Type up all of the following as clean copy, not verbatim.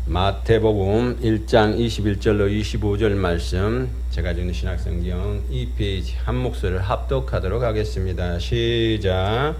마태복음 1장 21절로 25절 말씀, 제가 읽는 신약성경 2페이지 한 목소리를 합독하도록 하겠습니다. 시작.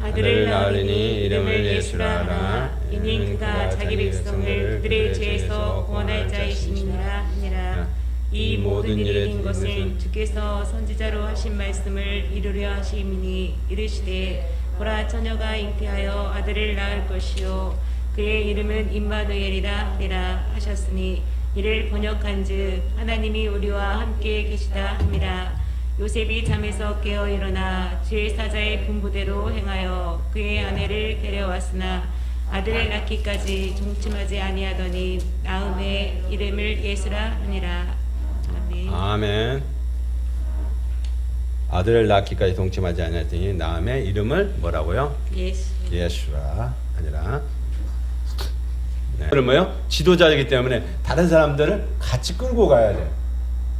아들을 낳으리니 이름을 예수라 하라. 이는 그가 자기 백성을 그들의 죄에서 구원할 자이심이니라 하니라. 이 모든 일이 된 것은 주께서 선지자로 하신 말씀을 이루려 하심이니 이르시되 보라, 처녀가 잉태하여 아들을 낳을 것이요 그의 이름은 임마누엘이라 하리라 하셨으니 이를 번역한즉 하나님이 우리와 함께 계시다 함이라. 요셉이 잠에서 깨어 일어나 제사자의 분부대로 행하여 그의 아내를 데려왔으나 아들을 낳기까지 동침하지 아니하더니 나음의 이름을 예수라 하니라. 아멘. 아멘. 아들을 낳기까지 동침하지 아니하더니 나음의 이름을 뭐라고요? 예수라 하니라. 네. 그럼 뭐요? 지도자이기 때문에 다른 사람들을 같이 끌고 가야 돼.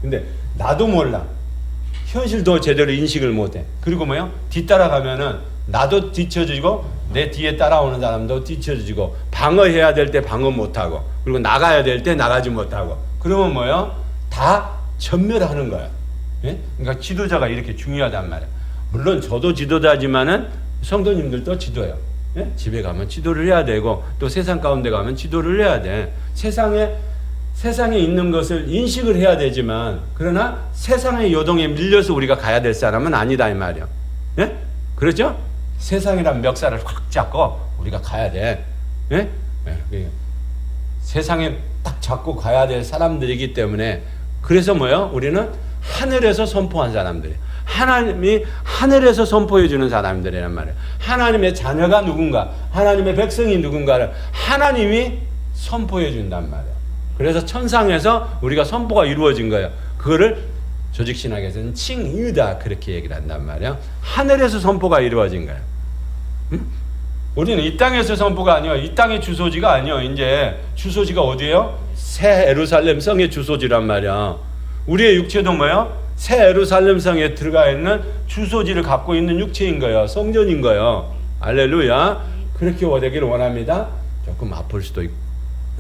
근데 나도 몰라. 현실도 제대로 인식을 못해. 그리고 뭐요? 뒤따라가면은 나도 뒤처지고 내 뒤에 따라오는 사람도 뒤처지고, 방어해야 될 때 방어 못하고, 그리고 나가야 될 때 나가지 못하고, 그러면 뭐요? 다 전멸하는 거야. 예? 그러니까 지도자가 이렇게 중요하단 말이야. 물론 저도 지도자지만은 성도님들도 지도예요. 예? 집에 가면 지도를 해야 되고, 또 세상 가운데 가면 지도를 해야 돼. 세상에 있는 것을 인식을 해야 되지만, 그러나 세상의 요동에 밀려서 우리가 가야 될 사람은 아니다 이 말이야. 예? 그렇죠? 세상이란 멱살을 확 잡고 우리가 가야 돼. 예? 예. 세상에 딱 잡고 가야 될 사람들이기 때문에, 그래서 뭐요? 우리는 하늘에서 선포한 사람들이에요. 하나님이 하늘에서 선포해 주는 사람들이란 말이에요. 하나님의 자녀가 누군가, 하나님의 백성이 누군가를 하나님이 선포해 준단 말이에요. 그래서 천상에서 우리가 선포가 이루어진 거예요. 그거를 조직신학에서는 칭의다 그렇게 얘기를 한단 말이에요. 하늘에서 선포가 이루어진 거예요. 응? 우리는 이 땅에서 선포가 아니에요. 이 땅의 주소지가 아니에요. 이제 주소지가 어디예요? 새 예루살렘 성의 주소지란 말이야. 우리의 육체도 뭐예요? 새 예루살렘 성에 들어가 있는 주소지를 갖고 있는 육체인 거예요. 성전인 거예요. 할렐루야. 그렇게 되기를 원합니다. 조금 아플 수도 있고,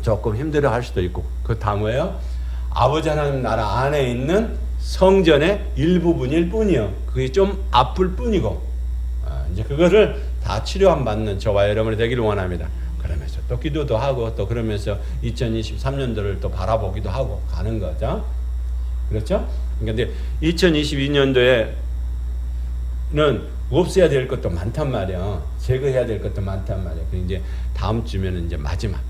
조금 힘들어 할 수도 있고, 그 다 뭐예요? 아버지 하나님 나라 안에 있는 성전의 일부분일 뿐이요. 그게 좀 아플 뿐이고, 이제 그거를 다 치료함 받는 저와 여러분이 되기를 원합니다. 그러면서 또 기도도 하고, 또 그러면서 2023년도를 또 바라보기도 하고 가는 거죠. 그렇죠? 그런데 2022년도에는 없애야 될 것도 많단 말이야. 제거해야 될 것도 많단 말이야. 이제 다음 주면은 이제 마지막.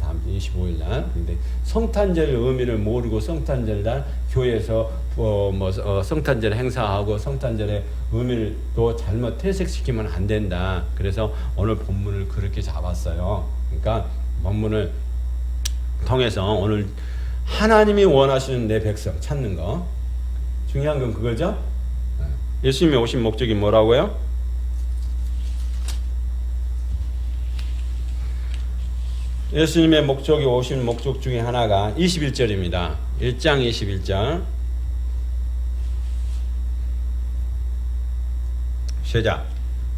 다음 주 25일 날. 근데 성탄절 의미를 모르고 성탄절 날 교회에서 성탄절 행사하고 성탄절의 의미를 또 잘못 퇴색시키면 안 된다. 그래서 오늘 본문을 그렇게 잡았어요. 그러니까 본문을 통해서 오늘 하나님이 원하시는 내 백성 찾는 거. 중요한 건 그거죠. 예수님이 오신 목적이 뭐라고요? 예수님의 목적이 오신 목적 중에 하나가 21절입니다. 1장 21절. 시작.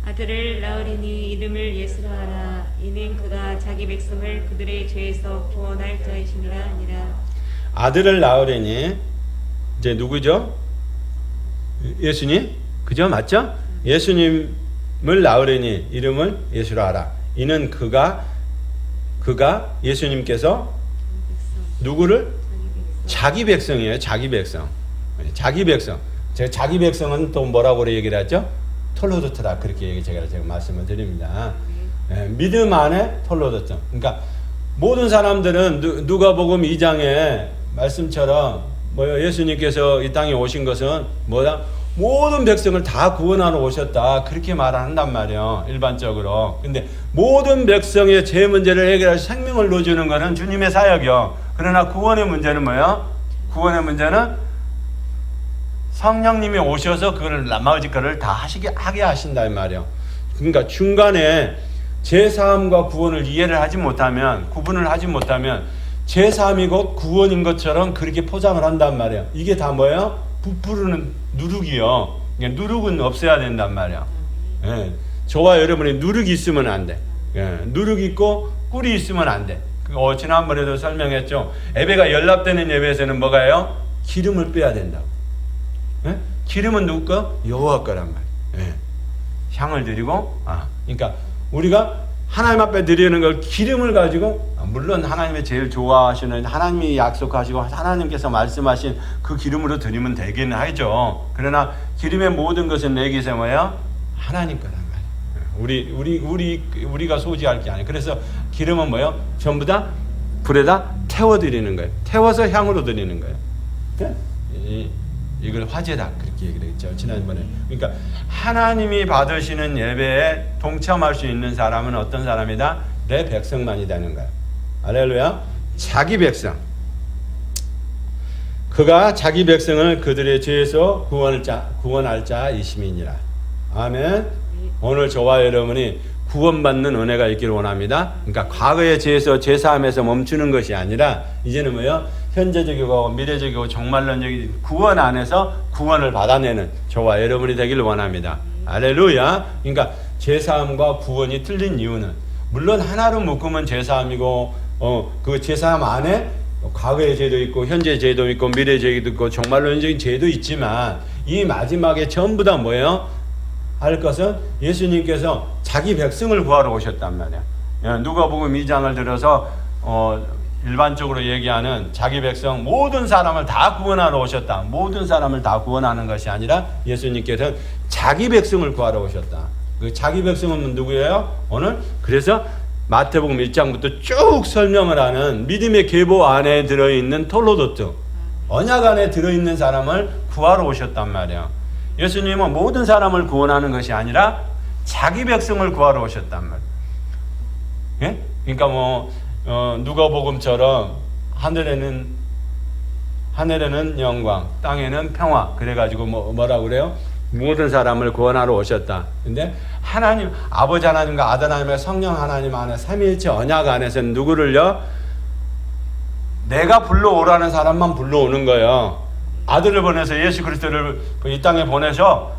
아들을 낳으리니 이름을 예수라 하라. 이는 그가 자기 백성을 그들의 죄에서 구원할 자이심이라 하니라. 아들을 낳으리니, 이제 누구죠? 예수님? 그죠? 맞죠? 예수님을 낳으리니 이름을 예수라 하라. 이는 그가 예수님께서 누구를? 자기 백성이에요. 자기 백성. 자기 백성. 자기 백성은 또 뭐라고 얘기를 하죠? 톨로도트라 그렇게 제가 말씀을 드립니다. 믿음 안에 톨로도트. 그러니까 모든 사람들은 누가복음 2장에 말씀처럼 예수님께서 이 땅에 오신 것은 모든 백성을 다 구원하러 오셨다 그렇게 말한단 말이에요. 일반적으로. 근데 모든 백성의 죄 문제를 해결할 생명을 넣어주는 것은 주님의 사역이요. 그러나 구원의 문제는 뭐예요? 구원의 문제는 성령님이 오셔서 그걸 나머지 거를 다 하게 하신다 이 말이에요. 그러니까 중간에 죄사함과 구원을 이해를 하지 못하면, 구분을 하지 못하면 죄사함이 곧 구원인 것처럼 그렇게 포장을 한단 말이에요. 이게 다 뭐예요? 부풀는 누룩이요. 누룩은 없애야 된단 말이에요. 저와 여러분이 누룩이 있으면 안 돼. 누룩 있고 꿀이 있으면 안 돼. 지난번에도 설명했죠. 예배가 연락되는 예배에서는 뭐가요? 기름을 빼야 된다고. 예? 기름은 누구 거? 여호와 거란 말이에요. 예. 향을 드리고, 그러니까 우리가 하나님 앞에 드리는 걸 기름을 가지고, 물론 하나님이 제일 좋아하시는, 하나님이 약속하시고 하나님께서 말씀하신 그 기름으로 드리면 되기는 하죠. 그러나 기름의 모든 것은 내게서 뭐예요? 하나님 거란 말이에요. 우리가 소지할 게 아니에요. 그래서 기름은 뭐예요? 전부 다 불에다 태워 드리는 거예요. 태워서 향으로 드리는 거예요. 예? 이걸 화제다 그렇게 얘기를 했죠, 지난번에. 그러니까 하나님이 받으시는 예배에 동참할 수 있는 사람은 어떤 사람이다? 내 백성만이 되는 거야. 할렐루야. 자기 백성. 그가 자기 백성을 그들의 죄에서 구원할 자이심이니라. 아멘. 오늘 저와 여러분이 구원받는 은혜가 있기를 원합니다. 그러니까 과거의 죄에서 죄사함에서 멈추는 것이 아니라 이제는 뭐예요? 현재적이고 미래적이고 정말론적인 구원 안에서 구원을 받아내는 저와 여러분이 되기를 원합니다. 할렐루야. 그러니까 죄사함과 구원이 틀린 이유는, 물론 하나로 묶으면 죄사함이고 그 죄사함 안에 과거의 죄도 있고 현재의 죄도 있고 미래의 죄도 있고 정말론적인 죄도 있지만, 이 마지막에 전부 다 뭐예요? 할 것은 예수님께서 자기 백성을 구하러 오셨단 말이야. 누가복음 2장을 들어서 일반적으로 얘기하는 자기 백성, 모든 사람을 다 구원하러 오셨다. 모든 사람을 다 구원하는 것이 아니라 예수님께서는 자기 백성을 구하러 오셨다. 그 자기 백성은 누구예요? 오늘 그래서 마태복음 1장부터 쭉 설명을 하는 믿음의 계보 안에 들어있는 톨로도트, 언약 안에 들어있는 사람을 구하러 오셨단 말이야. 예수님은 모든 사람을 구원하는 것이 아니라 자기 백성을 구하러 오셨단 말이야. 예? 그러니까 누가복음처럼 하늘에는 영광, 땅에는 평화. 그래가지고 뭐라고 그래요? 모든 사람을 구원하러 오셨다. 근데 하나님, 아버지 하나님과 아들 하나님과 성령 하나님 안에 삼위일체 언약 안에서는 누구를요? 내가 불러오라는 사람만 불러오는 거예요. 아들을 보내서 예수 그리스도를 이 땅에 보내서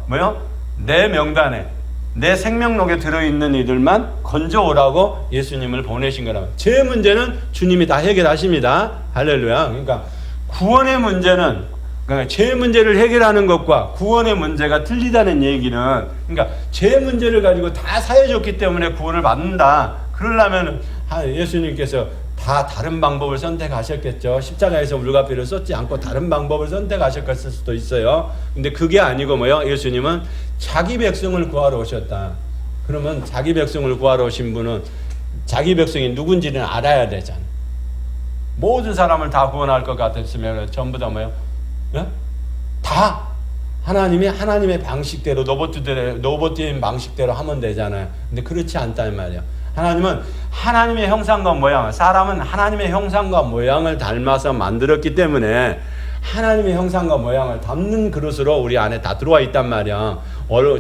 내 명단에, 내 생명록에 들어있는 이들만 건져오라고 예수님을 보내신 거라면, 제 문제는 주님이 다 해결하십니다. 할렐루야. 그러니까 구원의 문제는, 그러니까 제 문제를 해결하는 것과 구원의 문제가 틀리다는 얘기는, 그러니까 제 문제를 가지고 다 사해줬기 때문에 구원을 받는다. 그러려면 예수님께서 다 다른 방법을 선택하셨겠죠. 십자가에서 물과피를 쏟지 않고 다른 방법을 선택하셨을 수도 있어요. 근데 그게 아니고 예수님은 자기 백성을 구하러 오셨다. 그러면 자기 백성을 구하러 오신 분은 자기 백성이 누군지는 알아야 되잖아. 모든 사람을 다 구원할 것 같았으면 전부 다 예? 다 하나님의 방식대로, 로봇인 방식대로 하면 되잖아요. 근데 그렇지 않단 말이야. 하나님은 하나님의 형상과 모양, 사람은 하나님의 형상과 모양을 닮아서 만들었기 때문에 하나님의 형상과 모양을 담는 그릇으로 우리 안에 다 들어와 있단 말이야.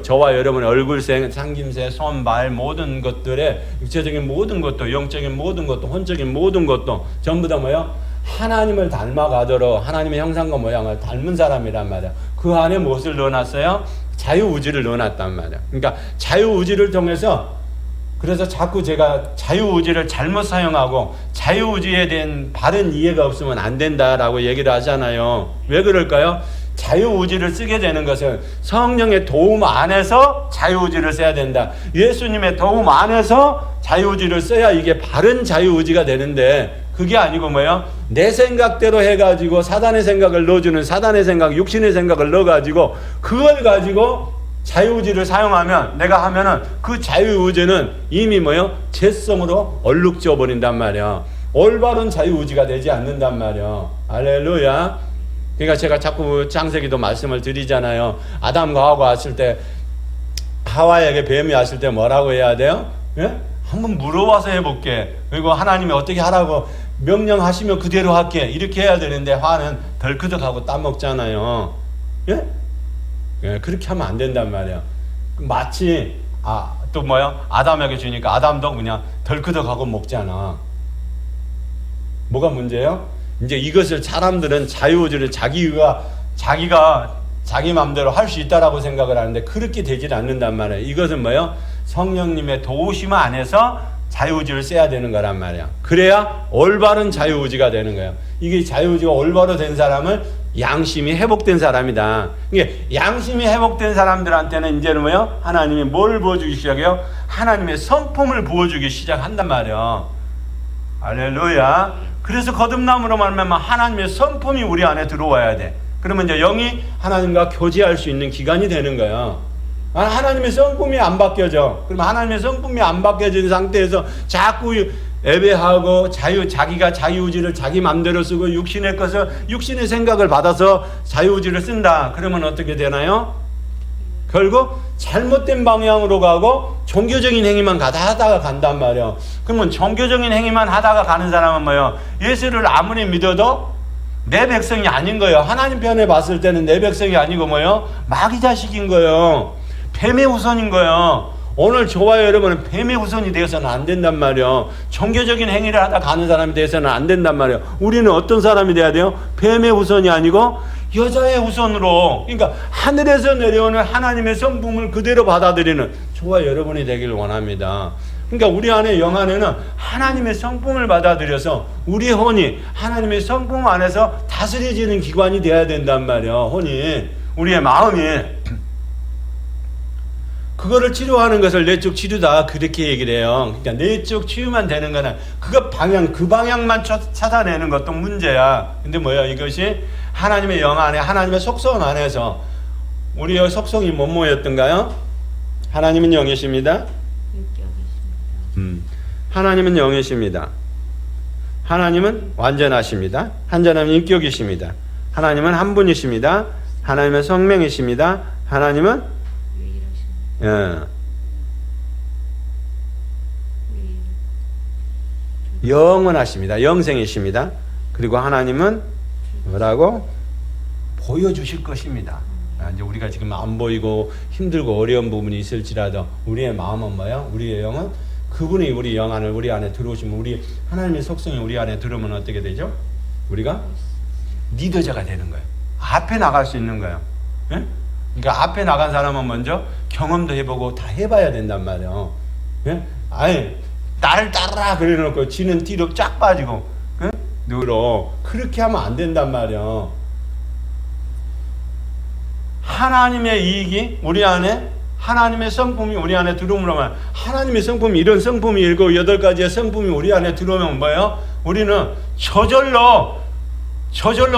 저와 여러분의 얼굴색, 생김새, 손, 발, 모든 것들의 육체적인 모든 것도, 영적인 모든 것도, 혼적인 모든 것도 전부 다 하나님을 닮아가도록 하나님의 형상과 모양을 닮은 사람이란 말이야. 그 안에 무엇을 넣어놨어요? 자유의지를 넣어놨단 말이야. 그러니까 자유의지를 통해서, 그래서 자꾸 제가 자유의지를 잘못 사용하고 자유의지에 대한 바른 이해가 없으면 안 된다라고 얘기를 하잖아요. 왜 그럴까요? 자유의지를 쓰게 되는 것은 성령의 도움 안에서 자유의지를 써야 된다. 예수님의 도움 안에서 자유의지를 써야 이게 바른 자유의지가 되는데, 그게 아니고 내 생각대로 해가지고 사단의 생각을 넣어주는, 사단의 생각, 육신의 생각을 넣어가지고 그걸 가지고 자유의지를 사용하면, 내가 하면은 그 자유의지는 이미 죄성으로 얼룩져 버린단 말이야. 올바른 자유의지가 되지 않는단 말이야. 할렐루야. 그러니까 제가 자꾸 창세기도 말씀을 드리잖아요. 아담과 하와가 왔을 때, 하와에게 뱀이 왔을 때 뭐라고 해야 돼요? 예? 한번 물어봐서 해볼게. 그리고 하나님이 어떻게 하라고 명령하시면 그대로 할게. 이렇게 해야 되는데 화는 덜크덕하고 따먹잖아요. 예? 예, 그렇게 하면 안 된단 말이야. 마치 아담에게 주니까 아담도 그냥 덜크덕하고 먹잖아. 뭐가 문제예요? 이제 이것을 사람들은 자유의지를 자기가 자기 마음대로 할 수 있다라고 생각을 하는데 그렇게 되질 않는단 말이에요. 이것은 성령님의 도우심 안에서 자유의지를 써야 되는 거란 말이야. 그래야 올바른 자유의지가 되는 거예요. 이게 자유의지가 올바로 된 사람은 양심이 회복된 사람이다. 이게 양심이 회복된 사람들한테는 이제는 뭐요? 하나님이 뭘 부어주기 시작해요? 하나님의 성품을 부어주기 시작한단 말이야. 할렐루야. 그래서 거듭남으로 말하면 하나님의 성품이 우리 안에 들어와야 돼. 그러면 이제 영이 하나님과 교제할 수 있는 기간이 되는 거야. 하나님의 성품이 안 바뀌어져. 그러면 하나님의 성품이 안 바뀌어진 상태에서 자꾸 예배하고 자기가 자유의지를 자기 맘대로 쓰고 육신의 것을 육신의 생각을 받아서 자유의지를 쓴다. 그러면 어떻게 되나요? 결국 잘못된 방향으로 가고 종교적인 행위만 하다가 간단 말이에요. 그러면 종교적인 행위만 하다가 가는 사람은 뭐예요? 예수를 아무리 믿어도 내 백성이 아닌 거예요. 하나님 편에 봤을 때는 내 백성이 아니고 뭐예요? 마귀 자식인 거예요. 뱀의 후손인 거예요. 오늘 저와 여러분은 뱀의 후손이 되어서는 안 된단 말이에요. 종교적인 행위를 하다 가는 사람이 되어서는 안 된단 말이에요. 우리는 어떤 사람이 돼야 돼요? 뱀의 후손이 아니고 여자의 후손으로, 그러니까 하늘에서 내려오는 하나님의 성품을 그대로 받아들이는 저와 여러분이 되길 원합니다. 그러니까 우리 안에 영 안에는 하나님의 성품을 받아들여서 우리의 혼이 하나님의 성품 안에서 다스려지는 기관이 돼야 된단 말이에요. 혼이, 우리의 마음이. 그거를 치료하는 것을 내적 치료다, 그렇게 얘기를 해요. 그러니까 내적 치유만 되는 거는 그 방향만 찾아내는 것도 문제야. 근데 뭐야, 이것이 하나님의 영 안에, 하나님의 속성 안에서 우리의 속성이 뭐였던가요? 하나님은 영이십니다. 하나님은 영이십니다. 하나님은 완전하십니다. 하나님은 인격이십니다. 하나님은 한 분이십니다. 하나님은 성명이십니다. 하나님은 영원하십니다. 영생이십니다. 그리고 하나님은 뭐라고? 보여주실 것입니다. 이제 우리가 지금 안 보이고 힘들고 어려운 부분이 있을지라도 우리의 마음은 뭐야? 우리의 영은 그분이 우리 영 안을 우리 안에 들어오시면, 우리 하나님의 속성이 우리 안에 들어오면 어떻게 되죠? 우리가 리더자가 되는 거예요. 앞에 나갈 수 있는 거예요. 예? 그러니까 앞에 나간 사람은 먼저 경험도 해보고 다 해봐야 된단 말이에요. 예? 아니, 나를 따르라 그래 놓고 지는 뒤로 쫙 빠지고, 예? 늘어. 그렇게 하면 안 된단 말이에요. 하나님의 이익이 우리 안에, 하나님의 성품이 우리 안에 들어오면, 하나님의 성품이, 이런 성품이 7, 8가지의 성품이 우리 안에 들어오면 뭐예요? 우리는 저절로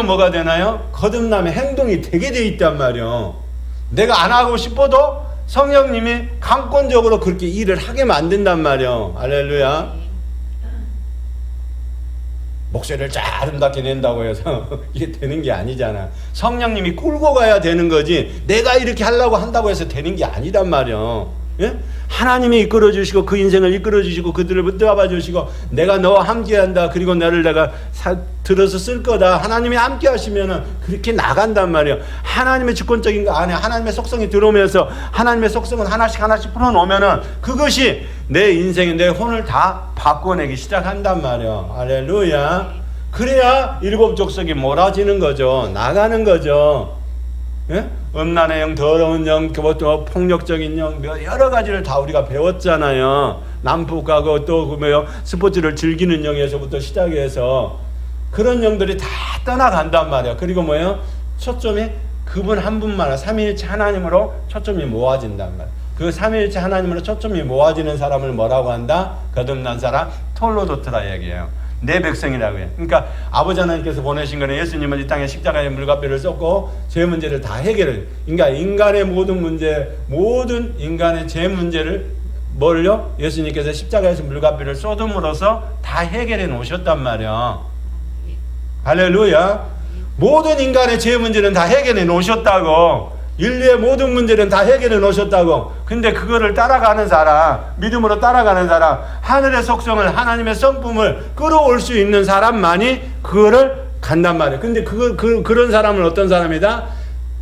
뭐가 되나요? 거듭남의 행동이 되게 돼 있단 말이에요. 내가 안 하고 싶어도 성령님이 강권적으로 그렇게 일을 하게 만든단 말이에요. 할렐루야. 목소리를 잘 아름답게 낸다고 해서 이게 되는 게 아니잖아. 성령님이 끌고 가야 되는 거지, 내가 이렇게 하려고 한다고 해서 되는 게 아니란 말이에요. 예? 하나님이 이끌어 주시고 그 인생을 이끌어 주시고 그들을 붙잡아 주시고 내가 너와 함께 한다, 그리고 너를 내가 들어서 쓸 거다, 하나님이 함께 하시면은 그렇게 나간단 말이에요. 하나님의 주권적인 거 안에 하나님의 속성이 들어오면서 하나님의 속성은 하나씩 풀어놓으면은 그것이 내 인생에 내 혼을 다 바꿔내기 시작한단 말이에요. 할렐루야. 그래야 7 족속이 몰아지는 거죠. 나가는 거죠. 예? 음란의 영, 더러운 영, 폭력적인 영, 여러 가지를 다 우리가 배웠잖아요. 남북하고 또 뭐요, 스포츠를 즐기는 영에서부터 시작해서 그런 영들이 다 떠나간단 말이야. 그리고 뭐예요? 초점이 그분 한 분만, 삼위일체 하나님으로 초점이 모아진단 말이야. 그 삼위일체 하나님으로 초점이 모아지는 사람을 뭐라고 한다? 거듭난 사람, 톨로도트라 얘기해요. 내 백성이라고 해요. 그러니까 아버지 하나님께서 보내신 거는 예수님은 이 땅에 십자가의 물값비를 쏟고 죄 문제를 다 해결해. 그러니까 인간의 모든 문제, 모든 인간의 죄 문제를 뭘요? 예수님께서 십자가에서 물값비를 쏟음으로써 다 해결해 놓으셨단 말이야. 할렐루야. 모든 인간의 죄 문제는 다 해결해 놓으셨다고. 인류의 모든 문제는 다 해결해 놓으셨다고. 근데 그거를 따라가는 사람, 믿음으로 따라가는 사람, 하늘의 속성을, 하나님의 성품을 끌어올 수 있는 사람만이 그거를 간단 말이에요. 근데 그런 사람은 어떤 사람이다?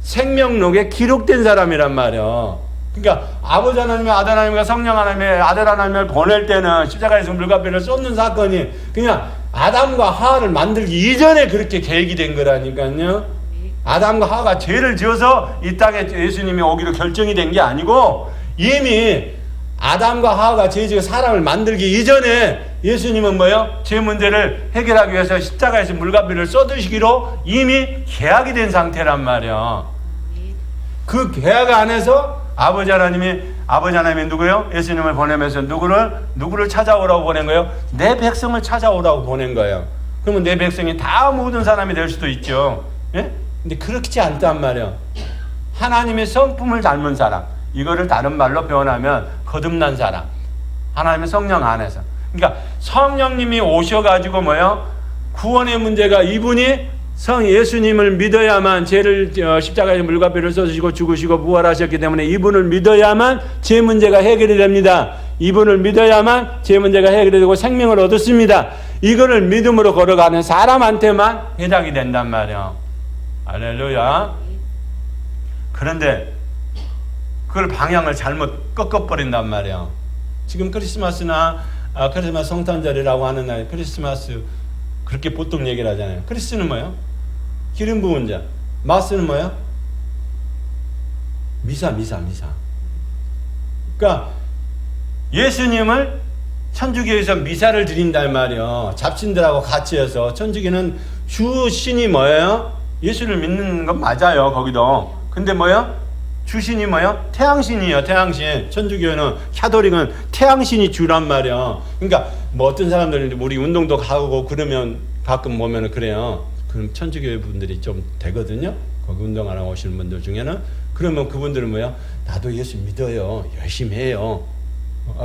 생명록에 기록된 사람이란 말이에요. 그러니까 아버지 하나님의 아들 하나님과 성령 하나님의 아들 하나님을 보낼 때는 십자가에서 물값비를 쏟는 사건이 그냥 아담과 하와를 만들기 이전에 그렇게 계획이 된 거라니까요. 아담과 하와가 죄를 지어서 이 땅에 예수님이 오기로 결정이 된 게 아니고 이미 아담과 하와가 죄지고 사람을 만들기 이전에 예수님은 뭐요? 죄 문제를 해결하기 위해서 십자가에서 물값비를 쏟으시기로 이미 계약이 된 상태란 말이야. 그 계약 안에서 아버지 하나님이 누구요? 예수님을 보내면서 누구를 찾아오라고 보낸 거예요? 내 백성을 찾아오라고 보낸 거예요. 그러면 내 백성이 다 모든 사람이 될 수도 있죠. 예? 근데 그렇지 않단 말이야. 하나님의 성품을 닮은 사람. 이거를 다른 말로 표현하면 거듭난 사람. 하나님의 성령 안에서. 그러니까 성령님이 오셔가지고 뭐요? 구원의 문제가 이분이 예수님을 믿어야만 죄를 십자가에 물값비를 쏟으시고 죽으시고 부활하셨기 때문에 이분을 믿어야만 죄 문제가 해결이 됩니다. 이분을 믿어야만 죄 문제가 해결이 되고 생명을 얻었습니다. 이거를 믿음으로 걸어가는 사람한테만 해당이 된단 말이야. 할렐루야. 그런데 그걸 방향을 잘못 꺾어버린단 말이야. 지금 크리스마스나 크리스마스 성탄절이라고 하는 날 크리스마스 그렇게 보통 얘기를 하잖아요. 크리스는 뭐예요? 기름 부은 자. 마스는 뭐예요? 미사. 그러니까 예수님을 천주교에서 미사를 드린단 말이에요. 잡신들하고 같이 해서. 천주교는 주신이 뭐예요? 예수를 믿는 건 맞아요. 거기도. 근데 뭐예요? 주신이 뭐예요? 태양신이에요. 태양신. 천주교는 카톨릭은 태양신이 주란 말이에요. 그러니까 뭐 어떤 사람들은 우리 운동도 가고 그러면 가끔 보면은 그래요. 그럼 천주교 분들이 좀 되거든요. 거기 운동하러 오시는 분들 중에는. 그러면 그분들은 뭐예요? 나도 예수 믿어요. 열심히 해요.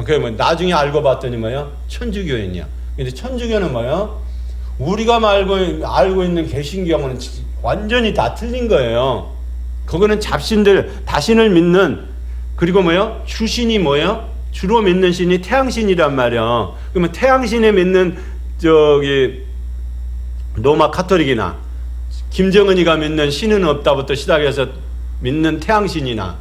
그러면 나중에 알고 봤더니 뭐예요? 천주교인이야. 근데 천주교는 뭐예요? 우리가 알고 있는 개신교하고는 완전히 다 틀린 거예요. 그거는 잡신들 다신을 믿는, 그리고 뭐예요? 주신이 뭐예요? 주로 믿는 신이 태양신이란 말이야. 그러면 태양신에 믿는 로마 카톨릭이나 김정은이가 믿는 신은 없다부터 시작해서 믿는 태양신이나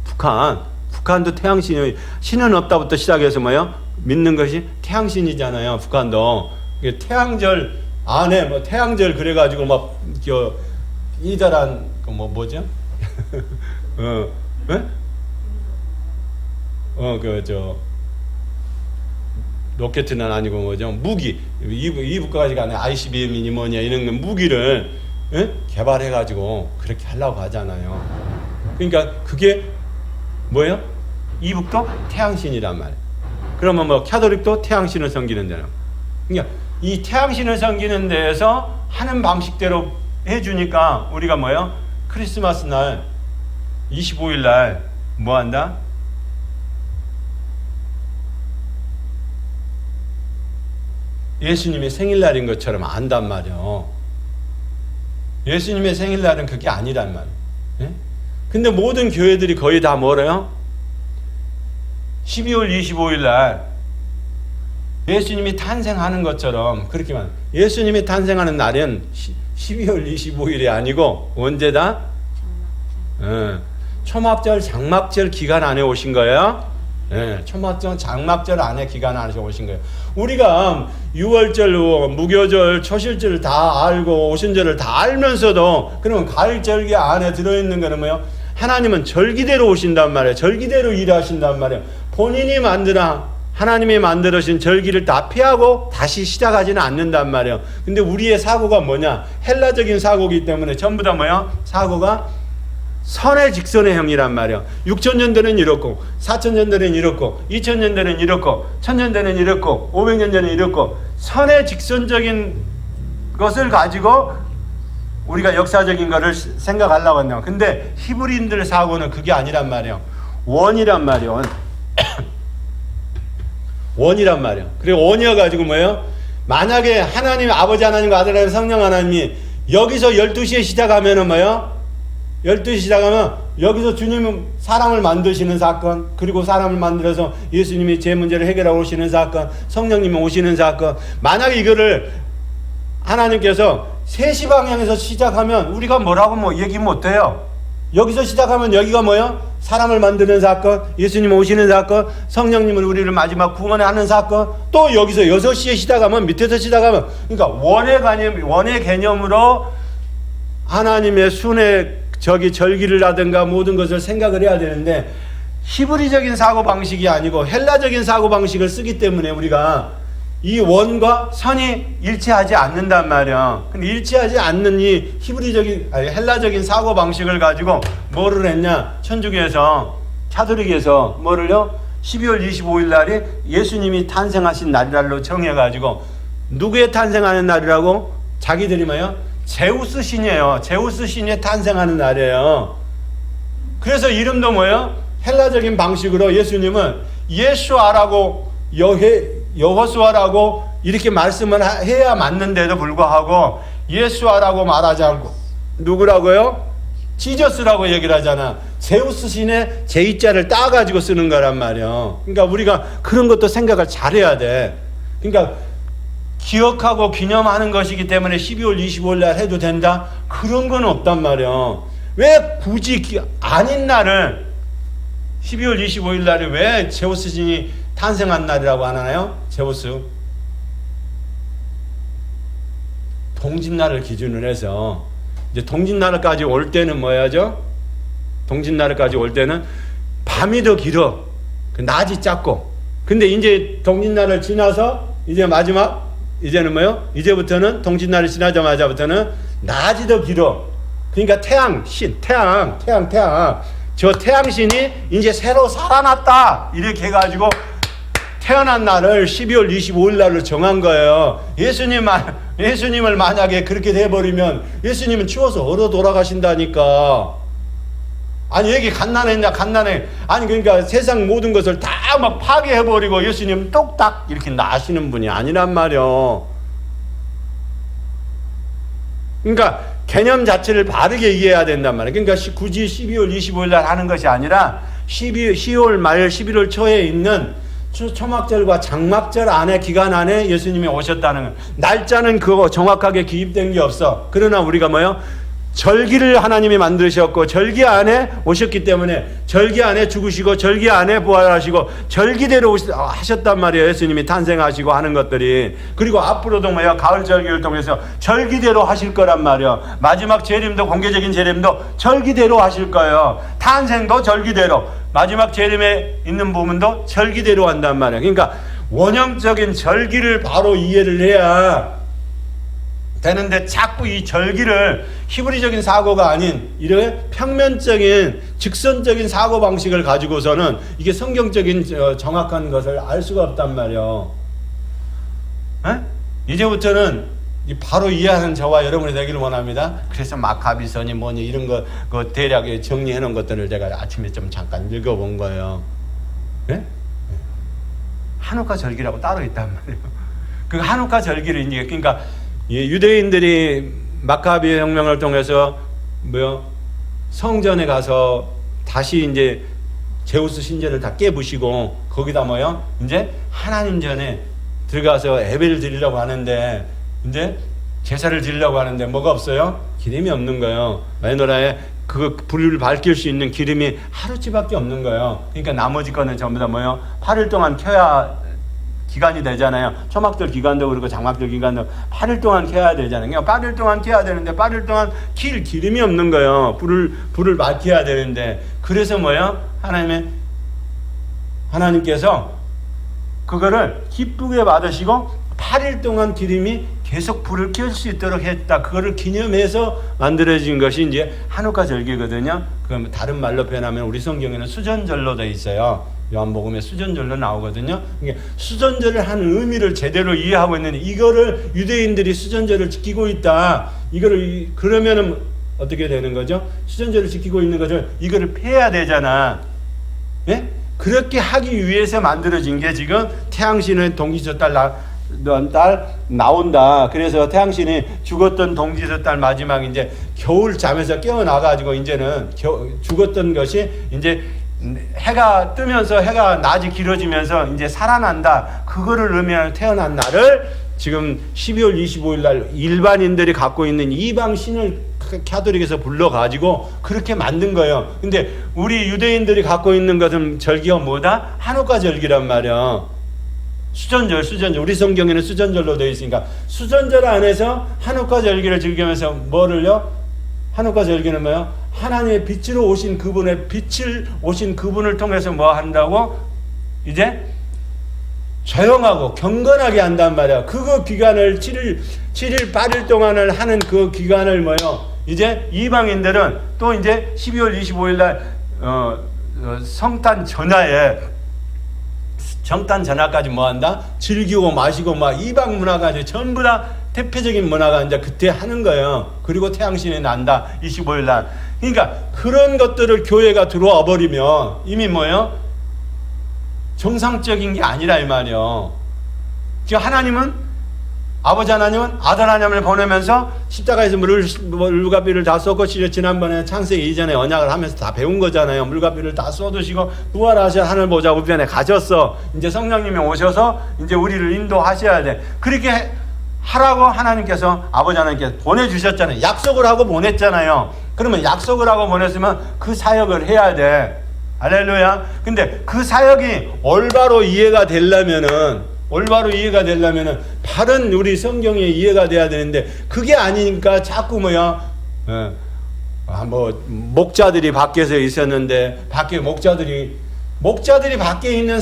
북한도 태양신이 신은 없다부터 시작해서 뭐예요? 믿는 것이 태양신이잖아요. 북한도 태양절 안에 뭐 태양절 그래가지고 막 이달한 뭐죠? 로켓은 아니고 뭐죠? 무기 이북까지 가는 ICBM이니 뭐냐 이런 무기를 개발해가지고 그렇게 하려고 하잖아요. 그러니까 그게 뭐예요? 이북도 태양신이란 말이에요. 그러면 뭐 카톨릭도 태양신을 섬기는 데는. 그러니까 이 태양신을 섬기는 데에서 하는 방식대로 해주니까 우리가 뭐예요? 크리스마스 날 25일 날 뭐 한다? 예수님의 생일날인 것처럼 안단 말이에요. 예수님의 생일날은 그게 아니란 말이에요. 예? 근데 모든 교회들이 거의 다 뭐래요? 12월 25일 날 예수님이 탄생하는 것처럼 그렇게만. 예수님이 탄생하는 날은 12월 25일이 아니고 언제다? 초막절, 장막절 기간 안에 오신 거예요. 초막절, 장막절 안에 기간 안에 오신 거예요. 우리가 6월절, 무교절, 초실절을 다 알고 오순절을 다 알면서도 그러면 가을절기 안에 들어있는 거는 뭐예요? 하나님은 절기대로 오신단 말이에요. 절기대로 일하신단 말이에요. 본인이 하나님이 만들어진 절기를 다 피하고 다시 시작하지는 않는단 말이에요. 근데 우리의 사고가 뭐냐? 헬라적인 사고이기 때문에 전부 다 뭐야? 사고가 선의 직선의 형이란 말이에요. 6천년대는 이렇고 4천년대는 이렇고 2000년대는 이렇고 1000년대는 이렇고 500년 전에 이렇고 선의 직선적인 것을 가지고 우리가 역사적인 것을 생각하려고 한다. 근데 히브리인들 사고는 그게 아니란 말이에요. 원이란 말이에요. 원이란 말이에요. 그리고 원이어가지고 뭐예요? 만약에 하나님, 아버지 하나님과 아들 하나님, 성령 하나님이 여기서 12시에 시작하면은 뭐예요? 12시 시작하면 여기서 주님은 사람을 만드시는 사건, 그리고 사람을 만들어서 예수님이 제 문제를 해결하고 오시는 사건, 성령님이 오시는 사건. 만약에 이거를 하나님께서 3시 방향에서 시작하면 우리가 뭐라고 얘기 못해요. 여기서 시작하면 여기가 뭐예요? 사람을 만드는 사건, 예수님 오시는 사건, 성령님은 우리를 마지막 구원하는 사건. 또 여기서 6시에 시작하면, 밑에서 시작하면, 그러니까 원의 개념으로 하나님의 순회 절기를 하든가 모든 것을 생각을 해야 되는데 히브리적인 사고방식이 아니고 헬라적인 사고방식을 쓰기 때문에 우리가 이 원과 선이 일치하지 않는단 말이야. 근데 일치하지 않는 이 헬라적인 사고방식을 가지고 뭐를 했냐? 천주교에서, 카톨릭에서 뭐를요? 12월 25일 날이 예수님이 탄생하신 날이라고 정해가지고 누구의 탄생하는 날이라고? 자기들이 뭐예요? 제우스 신이에요. 제우스 신이 탄생하는 날이에요. 그래서 이름도 뭐예요? 헬라적인 방식으로 예수님은 예수아라고 여호수아라고 이렇게 말씀을 해야 맞는데도 불구하고 예수아라고 말하지 않고 누구라고요? 지저스라고 얘기를 하잖아. 제우스 신의 제이자를 따가지고 쓰는 거란 말이야. 그러니까 우리가 그런 것도 생각을 잘해야 돼. 그러니까 기억하고 기념하는 것이기 때문에 12월 25일 날 해도 된다? 그런 건 없단 말이야. 왜 굳이 아닌 날을 12월 25일 날이 왜 제우스 신이 탄생한 날이라고 안 하나요? 제우스 동짓날을 기준으로 해서 이제 동짓날까지 올 때는 뭐 해야죠? 동짓날까지 올 때는 밤이 더 길어. 낮이 작고. 근데 이제 동짓날을 지나서 이제 마지막 이제는 뭐요? 이제부터는 동짓날을 지나자마자부터는 낮이 더 길어. 그러니까 태양신, 태양. 저 태양신이 이제 새로 살아났다. 이렇게 해가지고 태어난 날을 12월 25일 날로 정한 거예요. 예수님을 만약에 그렇게 돼버리면 예수님은 추워서 얼어 돌아가신다니까. 아니 여기 갓난해냐 갓난해. 아니 그러니까 세상 모든 것을 다 막 파괴해버리고 예수님은 똑딱 이렇게 나시는 분이 아니란 말이요. 그러니까 개념 자체를 바르게 이해해야 된단 말이에요. 그러니까 굳이 12월 25일 날 하는 것이 아니라 10월 말 11월 초에 있는 초막절과 장막절 안에 기간 안에 예수님이 오셨다는 거예요. 날짜는 그거 정확하게 기입된 게 없어. 그러나 우리가 뭐요? 절기를 하나님이 만드셨고 절기 안에 오셨기 때문에 절기 안에 죽으시고 절기 안에 부활하시고 절기대로 하셨단 말이에요. 예수님이 탄생하시고 하는 것들이. 그리고 앞으로도 뭐야? 가을 절기를 통해서 절기대로 하실 거란 말이에요. 마지막 재림도 공개적인 재림도 절기대로 하실 거예요. 탄생도 절기대로, 마지막 재림에 있는 부분도 절기대로 한단 말이에요. 그러니까 원형적인 절기를 바로 이해를 해야 되는데 자꾸 이 절기를 히브리적인 사고가 아닌 이런 평면적인 직선적인 사고방식을 가지고서는 이게 성경적인 정확한 것을 알 수가 없단 말이에요. 에? 이제부터는 바로 이해하는 저와 여러분이 되기를 원합니다. 그래서 마카비서니 뭐니 이런 거 대략 정리해 놓은 것들을 제가 아침에 좀 잠깐 읽어본 거예요. 네? 한우카 절기라고 따로 있단 말이에요. 그 한우카 절기를 이제 그러니까 유대인들이 마카비 혁명을 통해서 성전에 가서 다시 이제 제우스 신전을 다 깨부시고 거기다 이제 하나님 전에 들어가서 예배를 드리려고 하는데 이제 제사를 드리려고 하는데 뭐가 없어요? 기름이 없는 거예요. 마누라에 그 불을 밝힐 수 있는 기름이 하루치밖에 없는 거예요. 그러니까 나머지 거는 전부 다 8일 동안 켜야 기간이 되잖아요. 초막절 기간도 그렇고 장막절 기간도 8일 동안 켜야 되잖아요. 그러니까 8일 동안 켜야 되는데 8일 동안 킬 기름이 없는 거예요. 불을 밝혀야 되는데 그래서 하나님께서 그거를 기쁘게 받으시고 8일 동안 기름이 계속 불을 켤 수 있도록 했다. 그거를 기념해서 만들어진 것이 이제 한우카 절기거든요. 그럼 다른 말로 표현하면 우리 성경에는 수전절로 되어 있어요. 요한복음에 수전절로 나오거든요. 그러니까 수전절을 하는 의미를 제대로 이해하고 있는데 이거를 유대인들이 수전절을 지키고 있다. 이거를 그러면은 어떻게 되는 거죠? 수전절을 지키고 있는 것을 이거를 폐해야 되잖아. 예? 그렇게 하기 위해서 만들어진 게 지금 태양신의 동지서 딸 나온다. 그래서 태양신이 죽었던 동지서 딸 마지막 이제 겨울 잠에서 깨어나가지고 이제는 죽었던 것이 이제 해가 뜨면서 해가 낮이 길어지면서 이제 살아난다. 그거를 의미하는 태어난 날을 지금 12월 25일 날 일반인들이 갖고 있는 이방 신을 카톨릭에서 불러가지고 그렇게 만든 거예요. 근데 우리 유대인들이 갖고 있는 것은 절기가 뭐다? 한우카 절기란 말이야. 수전절. 우리 성경에는 수전절로 되어 있으니까 수전절 안에서 한우카 절기를 즐기면서 뭐를요? 한우카 절기는 뭐예요? 하나님의 빛으로 오신 그분의 빛을 오신 그분을 통해서 뭐 한다고? 이제 조용하고 경건하게 한단 말이야. 그거 기간을 7일 8일 동안을 하는 그 기간을 뭐요? 이제 이방인들은 또 이제 12월 25일 날 성탄 전야까지 뭐 한다? 즐기고 마시고 막 이방 문화가 이제 전부 다 대표적인 문화가 이제 그때 하는 거예요. 그리고 태양신이 난다. 25일 날. 그러니까 그런 것들을 교회가 들어와 버리면 이미 뭐예요? 정상적인 게 아니라 이 말이요. 지금 하나님은 아버지 하나님은 아들 하나님을 보내면서 십자가에서 물과 비를 다 쏟고 지난번에 창세기 이전에 언약을 하면서 다 배운 거잖아요. 물과 비를 다 쏟으시고 부활하셔 하늘 보좌 우편에 가셨어. 이제 성령님이 오셔서 이제 우리를 인도하셔야 돼. 그렇게 하라고 하나님께서 아버지 하나님께서 보내주셨잖아요. 약속을 하고 보냈잖아요. 그러면 약속을 하고 보냈으면 그 사역을 해야 돼. 할렐루야. 근데 그 사역이 올바로 이해가 되려면은 바른 우리 성경에 이해가 돼야 되는데 그게 아니니까 자꾸 뭐야 뭐 목자들이 밖에서 있었는데 목자들이 밖에 있는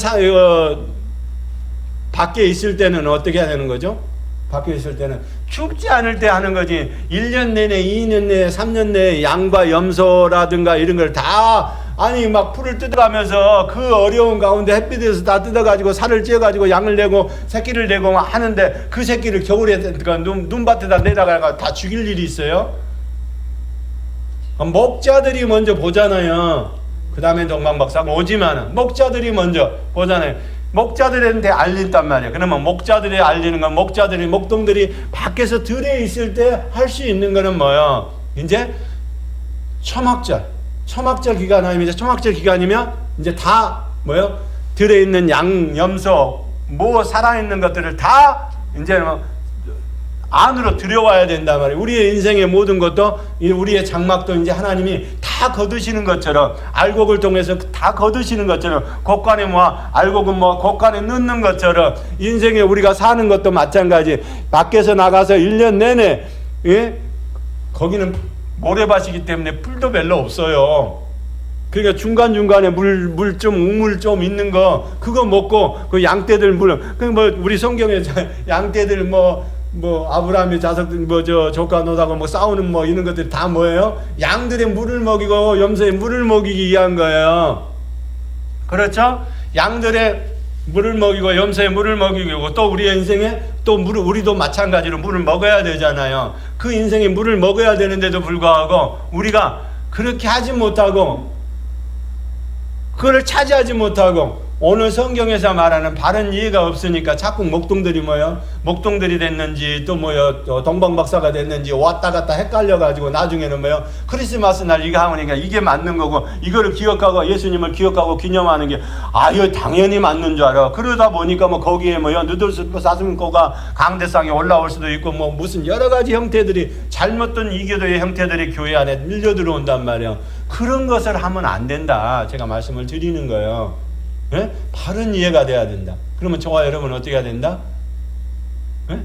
밖에 있을 때는 어떻게 해야 되는 거죠? 밖에 있을 때는 춥지 않을 때 하는 거지. 1년 내내 2년 내내 3년 내에 양과 염소라든가 이런 걸 다 아니 막 풀을 뜯어가면서 그 어려운 가운데 햇빛에서 다 뜯어가지고 살을 찌어가지고 양을 내고 새끼를 내고 하는데 그 새끼를 겨울에 눈밭에다 내다가 다 죽일 일이 있어요? 목자들이 먼저 보잖아요. 그 다음에 동방박사가 오지만은 목자들이 먼저 보잖아요. 목자들한테 알린단 말이야. 그러면 목자들이 알리는 건 목동들이 밖에서 들에 있을 때 할 수 있는 거는 뭐야? 이제 초막절 기간 아니면 이제 초막절 기간이면 이제 다 뭐요? 들에 있는 양, 염소, 뭐 살아있는 것들을 다 이제 안으로 들여와야 된단 말이에요. 우리의 인생의 모든 것도 우리의 장막도 이제 하나님이 다 거두시는 것처럼 알곡을 통해서 다 거두시는 것처럼 곡간에 알곡은 곡간에 넣는 것처럼 인생에 우리가 사는 것도 마찬가지. 밖에서 나가서 1년 내내 거기는 모래밭이기 때문에 풀도 별로 없어요. 그러니까 중간중간에 우물 좀 있는 거 그거 먹고 그 양떼들 우리 성경에 양떼들 아브라함의 자석들 조카 노다고 싸우는 이런 것들이 다 뭐예요? 양들의 물을 먹이고 염소의 물을 먹이기 위한 거예요. 그렇죠? 양들의 물을 먹이고 염소의 물을 먹이고 또 우리의 인생에 또 우리도 마찬가지로 물을 먹어야 되잖아요. 그 인생에 물을 먹어야 되는데도 불구하고 우리가 그렇게 하지 못하고 그걸 차지하지 못하고 오늘 성경에서 말하는 바른 이해가 없으니까 자꾸 목동들이 목동들이 됐는지 또 동방박사가 됐는지 왔다 갔다 헷갈려가지고 나중에는 크리스마스 날 이거 하니까 이게 맞는 거고 이거를 기억하고 예수님을 기억하고 기념하는 게 이거 당연히 맞는 줄 알아. 그러다 보니까 거기에 누들스프 사슴코가 강대상에 올라올 수도 있고 무슨 여러 가지 형태들이 잘못된 이교도의 형태들이 교회 안에 밀려 들어온단 말이야. 그런 것을 하면 안 된다. 제가 말씀을 드리는 거예요. 네? 바른 이해가 돼야 된다. 그러면 저와 여러분은 어떻게 해야 된다? 네?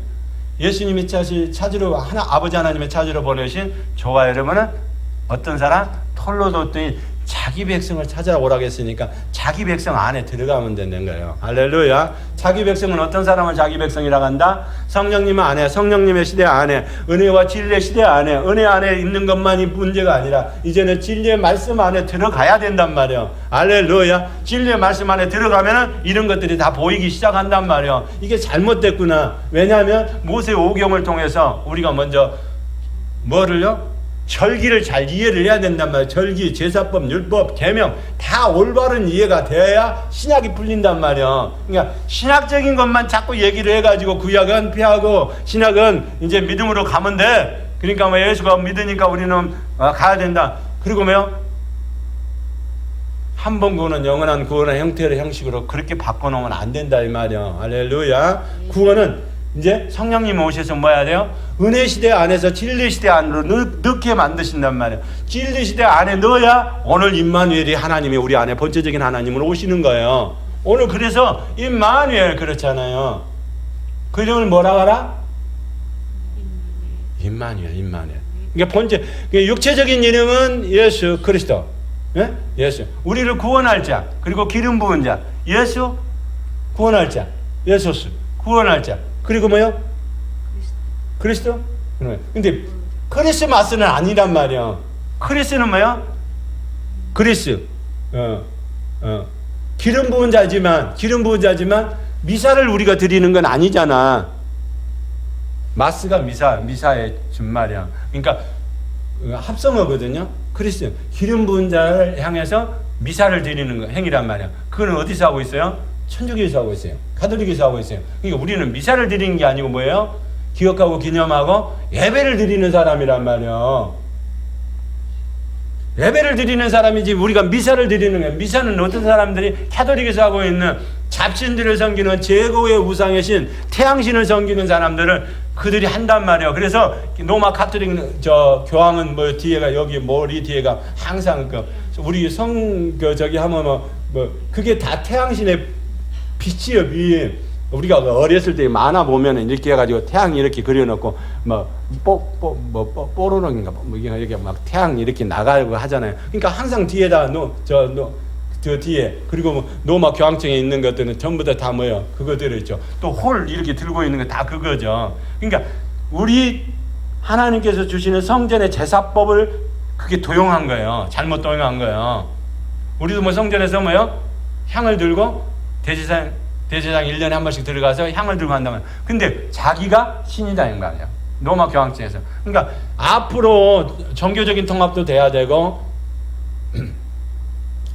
예수님이 찾으러 아버지 하나님의 찾으러 보내신 저와 여러분은 어떤 사람? 털로 뒀더니 자기 백성을 찾아오라고 했으니까 자기 백성 안에 들어가면 되는 거예요. 할렐루야. 자기 백성은 어떤 사람을 자기 백성이라고 한다? 성령님 안에, 성령님의 시대 안에, 은혜와 진리의 시대 안에, 은혜 안에 있는 것만이 문제가 아니라 이제는 진리의 말씀 안에 들어가야 된단 말이에요. 할렐루야. 진리의 말씀 안에 들어가면은 이런 것들이 다 보이기 시작한단 말이에요. 이게 잘못됐구나. 왜냐하면 모세 오경을 통해서 우리가 먼저 뭐를요? 절기를 잘 이해를 해야 된단 말이에요. 절기, 제사법, 율법, 계명 다 올바른 이해가 돼야 신약이 풀린단 말이에요. 그러니까 신학적인 것만 자꾸 얘기를 해가지고 구약은 피하고 신약은 이제 믿음으로 가면 돼. 그러니까 예수가 믿으니까 우리는 가야 된다. 그리고 한 번 구원은 영원한 구원의 형식으로 그렇게 바꿔놓으면 안 된다 이 말이에요. 할렐루야. 구원은 이제 성령님 오셔서 뭐 해야 돼요? 은혜 시대 안에서 진리 시대 안으로 넣게 만드신단 말이에요. 진리 시대 안에 넣어야 오늘 임마누엘이 하나님이 우리 안에 본체적인 하나님으로 오시는 거예요. 오늘 그래서 임마누엘 그렇잖아요. 그 이름을 뭐라고 하라? 임마누엘. 그러니까 본체, 육체적인 이름은 예수 그리스도. 예? 예수. 우리를 구원할 자, 그리고 기름 부은 자. 예수 구원할 자. 예수스 구원할 자. 그리고 뭐요? 그리스도. 근데 크리스마스는 아니란 말이야. 크리스는 뭐요? 그리스. 기름 부은 자지만 미사를 우리가 드리는 건 아니잖아. 마스가 미사의 준말이야. 그러니까 합성어거든요. 크리스 기름 부은 자를 향해서 미사를 드리는 거 행위란 말이야. 그거는 어디서 하고 있어요? 천주교에서 하고 있어요. 가톨릭에서 하고 있어요. 그러니까 우리는 미사를 드리는 게 아니고 뭐예요? 기억하고 기념하고 예배를 드리는 사람이란 말이야. 예배를 드리는 사람이지 우리가 미사를 드리는 거야. 미사는 어떤 사람들이 가톨릭에서 하고 있는 잡신들을 섬기는 제고의 우상의 신 태양신을 섬기는 사람들을 그들이 한단 말이야. 그래서 로마 가톨릭 교황은 뭐 뒤에가 여기 머리 뒤에가 항상 우리 저기 하면 그게 다 태양신의 빛이요. 빛. 우리가 어렸을 때 만화 보면은 이렇게 해가지고 태양 이렇게 그려놓고 뽀로롱인가 이게 막 태양 이렇게 나가고 하잖아요. 그러니까 항상 뒤에다 저 뒤에 그리고 로마 교황청에 있는 것들은 전부 다 뭐예요? 그거들이 있죠. 또 홀 이렇게 들고 있는 거 다 그거죠. 그러니까 우리 하나님께서 주시는 성전의 제사법을 그게 도용한 거예요. 잘못 도용한 거예요. 우리도 뭐 성전에서 뭐요? 향을 들고 대제사장 1년에 한 번씩 들어가서 향을 들고 한다면 근데 자기가 신이다 이 말이에요. 로마 교황청에서. 그러니까 앞으로 종교적인 통합도 돼야 되고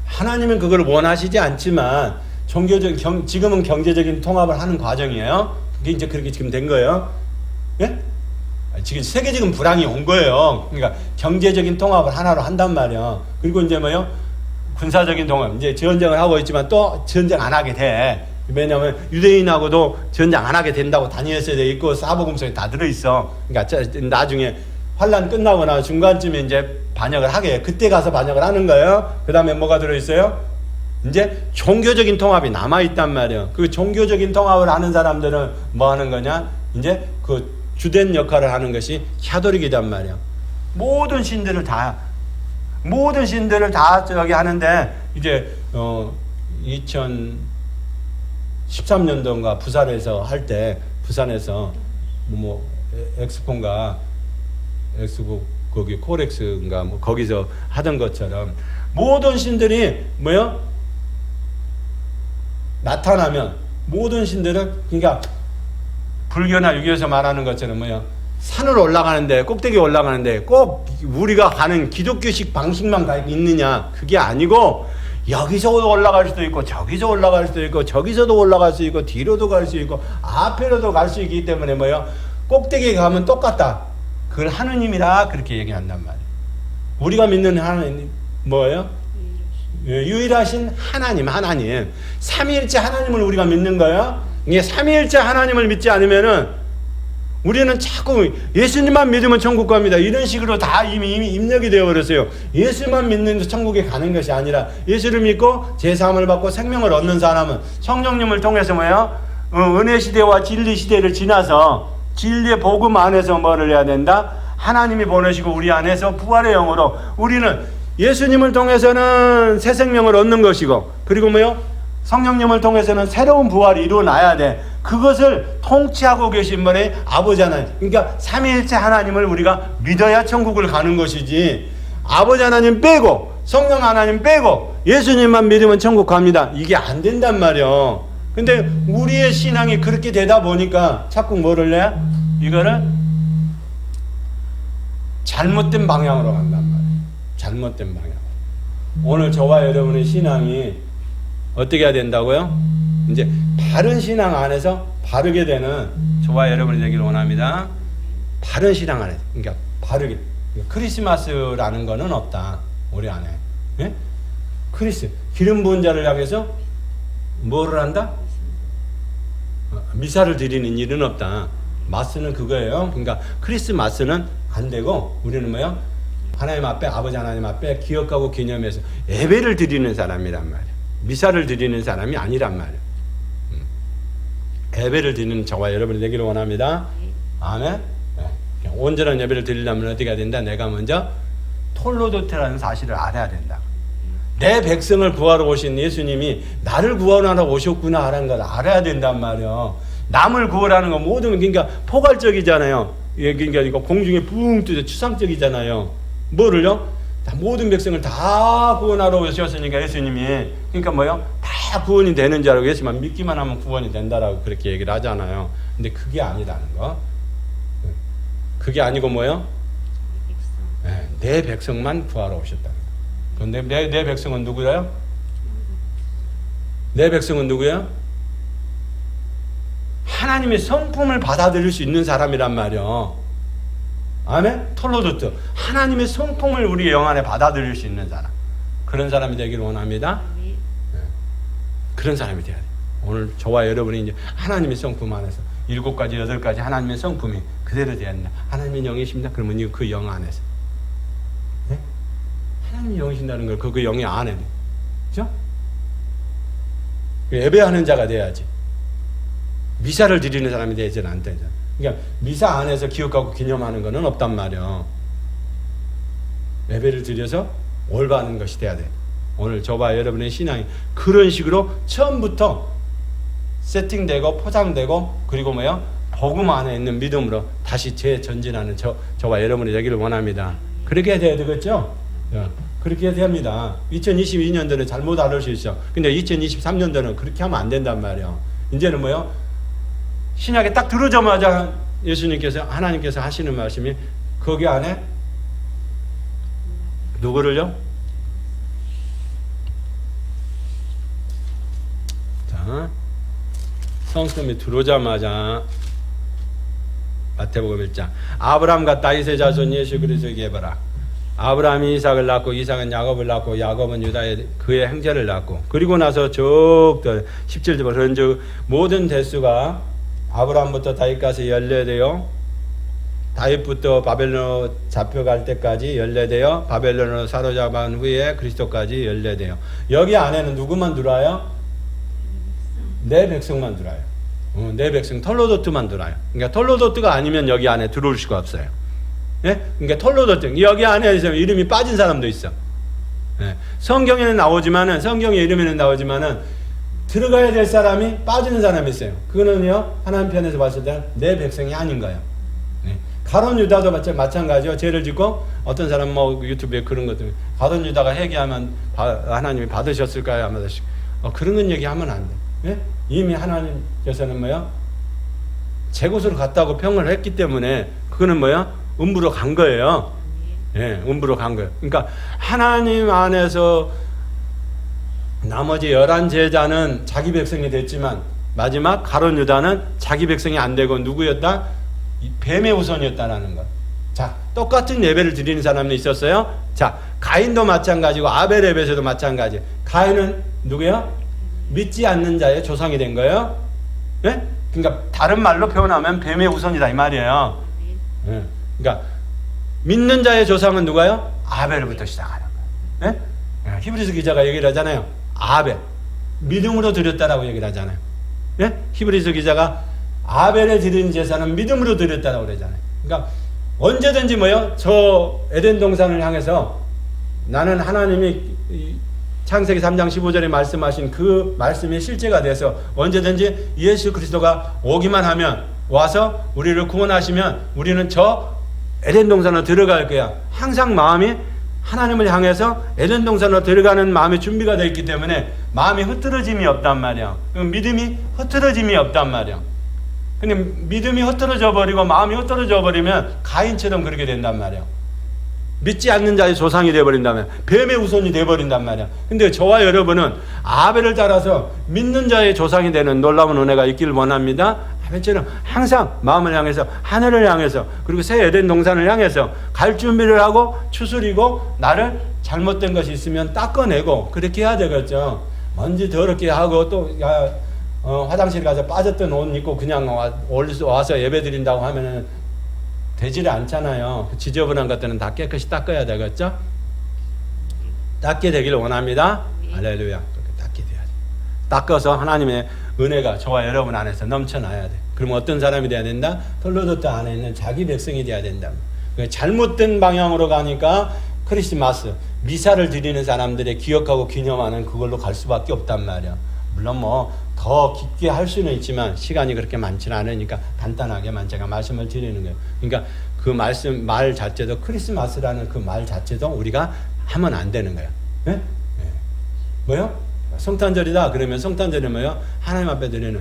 하나님은 그걸 원하시지 않지만 지금은 경제적인 통합을 하는 과정이에요. 그게 이제 그렇게 지금 된 거예요. 예? 지금 세계적인 불황이 온 거예요. 그러니까 경제적인 통합을 하나로 한단 말이야. 그리고 이제 뭐요? 군사적인 통합. 이제 전쟁을 하고 있지만 또 전쟁 안 하게 돼. 왜냐하면 유대인하고도 전쟁 안 하게 된다고 다니엘서에 돼 있고 사복음서에 다 들어있어. 그러니까 나중에 환란 끝나거나 중간쯤에 이제 반역을 하게 그때 가서 반역을 하는 거예요. 그 다음에 뭐가 들어있어요? 이제 종교적인 통합이 남아있단 말이에요. 그 종교적인 통합을 하는 사람들은 뭐 하는 거냐? 이제 그 주된 역할을 하는 것이 가톨릭이단 말이에요. 모든 신들을 다 저기 하는데 이제 2013년도인가 부산에서 할 때 부산에서 엑스포인가 거기 코렉스인가 거기서 하던 것처럼 모든 신들이 뭐요? 나타나면 모든 신들은 그러니까 불교나 유교에서 말하는 것처럼 뭐요? 산을 올라가는데 꼭대기 올라가는데 꼭 우리가 가는 기독교식 방식만 있느냐 그게 아니고 여기서 올라갈 수도 있고 저기서 올라갈 수도 있고 저기서도 올라갈 수 있고 뒤로도 갈 수 있고 앞으로도 갈 수 있기 때문에 뭐요? 꼭대기에 가면 똑같다. 그걸 하느님이라 그렇게 얘기한단 말이에요. 우리가 믿는 하나님 뭐예요? 유일하신 하나님. 삼위일체 하나님을 우리가 믿는 거예요. 이게 삼위일체 하나님을 믿지 않으면은 우리는 자꾸 예수님만 믿으면 천국 갑니다. 이런 식으로 다 이미 입력이 되어 버렸어요. 예수만 믿는 천국에 가는 것이 아니라 예수를 믿고 제사함을 받고 생명을 얻는 사람은 성령님을 통해서 뭐예요? 은혜 시대와 진리 시대를 지나서 진리의 복음 안에서 뭐를 해야 된다? 하나님이 보내시고 우리 안에서 부활의 영으로 우리는 예수님을 통해서는 새 생명을 얻는 것이고 그리고 뭐요? 성령님을 통해서는 새로운 부활이 일어나야 돼. 그것을 통치하고 계신 분이 아버지 하나님. 그러니까 삼위일체 하나님을 우리가 믿어야 천국을 가는 것이지 아버지 하나님 빼고 성령 하나님 빼고 예수님만 믿으면 천국 갑니다. 이게 안 된단 말이요. 근데 우리의 신앙이 그렇게 되다 보니까 자꾸 뭐를 내? 이거를 잘못된 방향으로 간단 말이에요. 잘못된 방향. 오늘 저와 여러분의 신앙이 어떻게 해야 된다고요? 이제 바른 신앙 안에서 바르게 되는 저와 여러분이 되기를 원합니다. 바른 신앙 안에서. 그러니까 바르게. 크리스마스라는 거는 없다. 우리 안에. 예? 기름 부은 자를 향해서 뭐를 한다? 미사를 드리는 일은 없다. 마스는 그거예요. 그러니까 크리스마스는 안 되고 우리는 뭐요? 하나님 앞에 아버지 하나님 앞에 기억하고 기념해서 예배를 드리는 사람이란 말이에요. 미사를 드리는 사람이 아니란 말이에요. 예배를 드리는 저와 여러분이 되기를 원합니다. 아멘. 네. 온전한 예배를 드리려면 어떻게 해야 된다? 내가 먼저 톨로도테라는 사실을 알아야 된다. 내 백성을 구하러 오신 예수님이 나를 구원하러 오셨구나 하는 걸 알아야 된단 말이야. 남을 구하라는 건 모든 그러니까 포괄적이잖아요. 그러니까 이거 공중에 붕 뜨죠. 추상적이잖아요. 뭐를요? 모든 백성을 다 구원하러 오셨으니까 예수님이 그러니까 뭐요? 다 구원이 되는 줄 알고 예수만 믿기만 하면 구원이 된다라고 그렇게 얘기를 하잖아요. 근데 그게 아니라는 거. 그게 아니고 뭐요? 네, 내 백성만 구하러 오셨다는 거. 그런데 내 백성은 누구예요? 내 백성은 누구예요? 하나님의 성품을 받아들일 수 있는 사람이란 말이요. 아멘? 톨로도트. 하나님의 성품을 우리 영 안에 받아들일 수 있는 사람. 그런 사람이 되기를 원합니다. 네. 그런 사람이 돼야 돼요. 오늘 저와 여러분이 이제 하나님의 성품 안에서 7가지, 8가지 하나님의 성품이 그대로 돼야 된다. 하나님의 영이십니다. 그러면 그 영 안에서. 네? 하나님의 영이신다는 걸 그 영의 안에. 그죠? 예배하는 자가 돼야지. 미사를 드리는 사람이 되지는 않대잖아. 그러니까 미사 안에서 기억하고 기념하는 것은 없단 말이야. 예배를 드려서 올바른 것이 돼야 돼. 오늘 저와 여러분의 신앙이 그런 식으로 처음부터 세팅되고 포장되고 그리고 뭐야? 복음 안에 있는 믿음으로 다시 재전진하는 저와 여러분이 되기를 원합니다. 그렇게 돼야 되겠죠? 그렇게 해야 됩니다. 2022년도는 잘못 알을 수 있어. 근데 2023년도는 그렇게 하면 안 된단 말이야. 이제는 뭐요? 신약에 딱 들어오자마자 예수님께서 하나님께서 하시는 말씀이 거기 안에 누구를요? 자, 성품이 들어오자마자 마태복음 1장 아브라함과 다윗의 자손 예수 그리스도에게 봐라. 아브라함이 이삭을 낳고 이삭은 야곱을 낳고 야곱은 유다의 그의 형제를 낳고 그리고 나서 쭉 17절 그런즉 모든 대수가 아브라함부터 다윗까지 연례되어 다윗부터 바벨론으로 잡혀갈 때까지 연례되어 바벨론으로 사로잡은 후에 그리스도까지 연례되어 여기 안에는 누구만 들어와요? 내 백성만 들어와요. 내 백성 톨로도트만 들어와요. 그러니까 톨로도트가 아니면 여기 안에 들어올 수가 없어요. 예? 그러니까 톨로도트 여기 안에 이름이 빠진 사람도 있어. 예. 성경에 이름에는 나오지만은 들어가야 될 사람이 빠지는 사람이 있어요. 그거는요 하나님 편에서 봤을 때 내 백성이 아닌 거예요. 네. 가룟 유다도 마찬가지요. 죄를 짓고 어떤 사람 뭐 유튜브에 그런 것들 가룟 유다가 회개하면 하나님이 받으셨을까요? 안 받으실까요? 그런 건 얘기하면 안 돼. 예? 이미 하나님께서는 뭐요? 제 곳으로 갔다고 평을 했기 때문에 그거는 뭐요? 음부로 간 거예요. 예, 음부로 간 거예요. 그러니까 하나님 안에서 나머지 11제자는 자기 백성이 됐지만 마지막 가룟 유다는 자기 백성이 안 되고 누구였다? 뱀의 후손이었다라는 것. 자, 똑같은 예배를 드리는 사람이 있었어요. 자, 가인도 마찬가지고 아벨 예배에서도 마찬가지. 가인은 누구야? 믿지 않는 자의 조상이 된 거예요. 예? 그러니까 다른 말로 표현하면 뱀의 후손이다 이 말이에요. 예. 그러니까 믿는 자의 조상은 누가요? 아벨부터 시작하는 거예요. 예? 히브리서 기자가 얘기를 하잖아요. 아벨 믿음으로 드렸다라고 얘기를 하잖아요. 예? 히브리서 기자가 아벨에 드린 제사는 믿음으로 드렸다라고 그러잖아요. 그러니까 언제든지 뭐요? 저 에덴 동산을 향해서 나는 하나님이 창세기 3장 15절에 말씀하신 그 말씀이 실제가 돼서 언제든지 예수 그리스도가 오기만 하면 와서 우리를 구원하시면 우리는 저 에덴 동산으로 들어갈 거야. 항상 마음이 하나님을 향해서 에덴 동산으로 들어가는 마음의 준비가 되어 있기 때문에 마음이 흐트러짐이 없단 말이야. 믿음이 흐트러짐이 없단 말이야. 근데 믿음이 흐트러져 버리고 마음이 흐트러져 버리면 가인처럼 그렇게 된단 말이야. 믿지 않는 자의 조상이 되어버린다면 뱀의 후손이 되어버린단 말이야. 근데 저와 여러분은 아벨을 따라서 믿는 자의 조상이 되는 놀라운 은혜가 있기를 원합니다. 아벨처럼 항상 마음을 향해서 하늘을 향해서 그리고 새 에덴 동산을 향해서 갈 준비를 하고 추스리고 나를 잘못된 것이 있으면 닦아내고 그렇게 해야 되겠죠. 먼지 더럽게 하고 또 화장실 가서 빠졌던 옷 입고 그냥 와서 예배 드린다고 하면은 되지를 않잖아요. 지저분한 것들은 다 깨끗이 닦아야 되겠죠? 닦게 되기를 원합니다. 할렐루야. 그렇게 닦게 돼야지. 닦아서 하나님의 은혜가 저와 여러분 안에서 넘쳐나야 돼. 그러면 어떤 사람이 돼야 된다? 돌로도트 안에 있는 자기 백성이 돼야 된다. 그러니까 잘못된 방향으로 가니까 크리스마스 미사를 드리는 사람들의 기억하고 기념하는 그걸로 갈 수밖에 없단 말이야. 물론 뭐 더 깊게 할 수는 있지만 시간이 그렇게 많지는 않으니까 간단하게만 제가 말씀을 드리는 거예요. 그러니까 그 말 자체도 크리스마스라는 그 말 자체도 우리가 하면 안 되는 거예요. 네? 네. 뭐요? 성탄절이다 그러면 성탄절이 뭐요? 하나님 앞에 드리는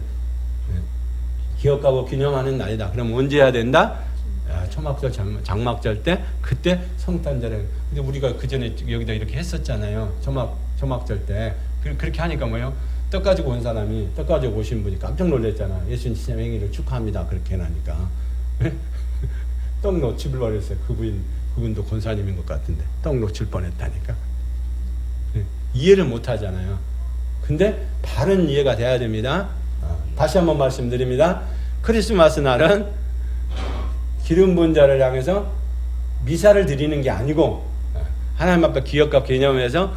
기억하고 기념하는 날이다. 그럼 언제 해야 된다? 초막절, 장막절 때 그때 성탄절에. 근데 우리가 그 전에 여기다 이렇게 했었잖아요. 초막절 때 그렇게 하니까 뭐요? 떡 가지고 온 사람이 떡 가지고 오신 분이 깜짝 놀랐잖아. 예수님 생일을 축하합니다. 그렇게 해나니까 떡 놓칠 뻔했어요. 그분도 권사님인 것 같은데 떡 놓칠 뻔했다니까. 이해를 못 하잖아요. 근데 바른 이해가 돼야 됩니다. 다시 한번 말씀드립니다. 크리스마스 날은 기름 부은 자를 향해서 미사를 드리는 게 아니고 하나님 앞에 기억과 개념에서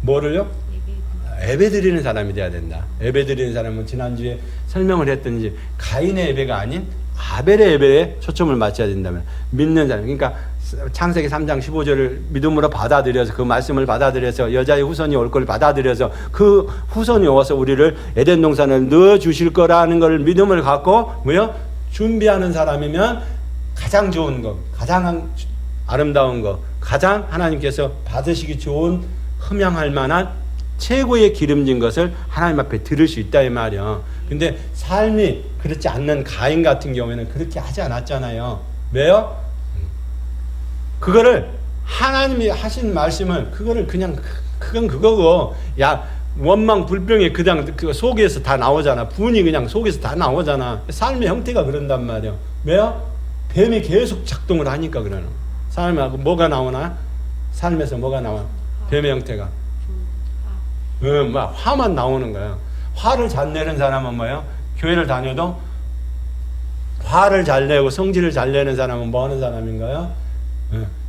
뭐를요? 예배 드리는 사람이 돼야 된다. 예배 드리는 사람은 지난주에 설명을 했던지 가인의 예배가 아닌 아벨의 예배에 초점을 맞춰야 된다면 믿는 사람. 그러니까 창세기 3장 15절을 믿음으로 받아들여서 그 말씀을 받아들여서 여자의 후손이 올 걸 받아들여서 그 후손이 와서 우리를 에덴 동산을 넣어 주실 거라는 걸 믿음을 갖고 뭐요? 준비하는 사람이면 가장 좋은 것, 가장 아름다운 것, 가장 하나님께서 받으시기 좋은 흠양할 만한 최고의 기름진 것을 하나님 앞에 들을 수 있다 이 말이야. 근데 삶이 그렇지 않는 가인 같은 경우에는 그렇게 하지 않았잖아요. 왜요? 그거를 하나님이 하신 말씀을 그거를 그냥 그건 그거고 야 원망 불평이 그냥 그 속에서 다 나오잖아. 분이 그냥 속에서 다 나오잖아. 삶의 형태가 그런단 말이야. 왜요? 뱀이 계속 작동을 하니까 그러는. 삶하고 뭐가 나오나? 삶에서 뭐가 나와? 뱀의 형태가. 막 화만 나오는 거야. 화를 잘 내는 사람은 뭐예요? 교회를 다녀도 화를 잘 내고 성질을 잘 내는 사람은 뭐 하는 사람인가요?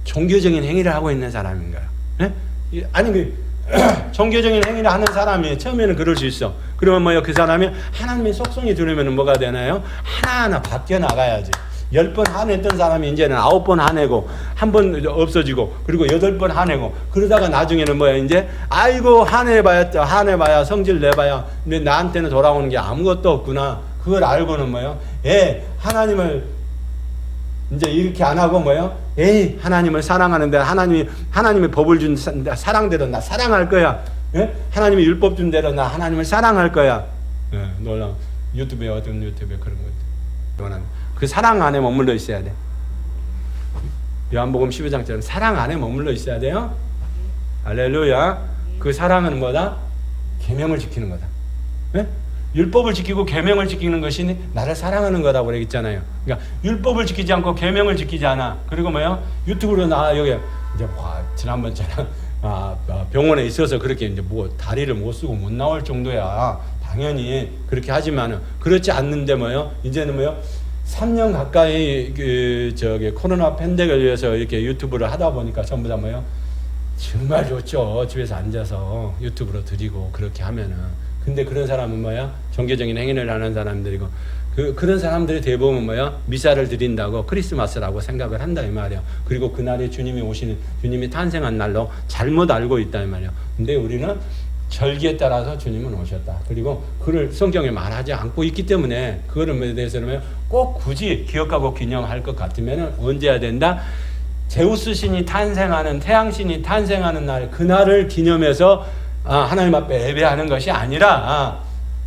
종교적인 행위를 하고 있는 사람인가요? 아니 종교적인 행위를 하는 사람이 처음에는 그럴 수 있어. 그러면 뭐예요? 그 사람이 하나님의 속성이 들으면 뭐가 되나요? 하나하나 바뀌어 나가야지. 10번 화냈던 사람이 이제는 9번 화내고 한 번 없어지고 그리고 8번 화내고 그러다가 나중에는 뭐야 이제 아이고 화내봐야 성질 내봐야 근데 나한테는 돌아오는 게 아무것도 없구나. 그걸 알고는 뭐예요? 하나님을 이제 이렇게 안 하고 뭐예요? 하나님을 사랑하는데 하나님의 법을 준 사랑대로 나 사랑할 거야. 하나님의 율법 준 대로 나 하나님을 사랑할 거야. 놀라. 유튜브에 어떤 유튜브에 그런 거. 그 사랑 안에 머물러 있어야 돼. 요한복음 12장처럼 사랑 안에 머물러 있어야 돼요. 할렐루야. 그 사랑은 뭐다? 계명을 지키는 거다. 율법을 지키고 계명을 지키는 것이 나를 사랑하는 거라고 그랬잖아요. 그러니까 율법을 지키지 않고 계명을 지키지 않아. 그리고 뭐요? 유튜브로 나 여기 이제 지난번처럼 병원에 있어서 그렇게 이제 뭐 다리를 못 쓰고 못 나올 정도야. 당연히 그렇게 하지만은 그렇지 않는데 뭐요? 이제는 뭐요? 3년 가까이 코로나 팬데믹을 위해서 이렇게 유튜브를 하다 보니까 전부 다 뭐요? 정말 좋죠. 집에서 앉아서 유튜브로 드리고 그렇게 하면은. 근데 그런 사람은 뭐야? 종교적인 행위를 하는 사람들이고 그런 사람들이 대부분 뭐야? 미사를 드린다고 크리스마스라고 생각을 한다 이 말이야. 그리고 그날이 주님이 탄생한 날로 잘못 알고 있다 이 말이야. 근데 우리는 절기에 따라서 주님은 오셨다. 그리고 그를 성경에 말하지 않고 있기 때문에 그거에 대해서는 꼭 굳이 기억하고 기념할 것 같으면 언제 해야 된다? 제우스 신이 탄생하는 태양신이 탄생하는 날 그날을 기념해서 하나님 앞에 예배하는 것이 아니라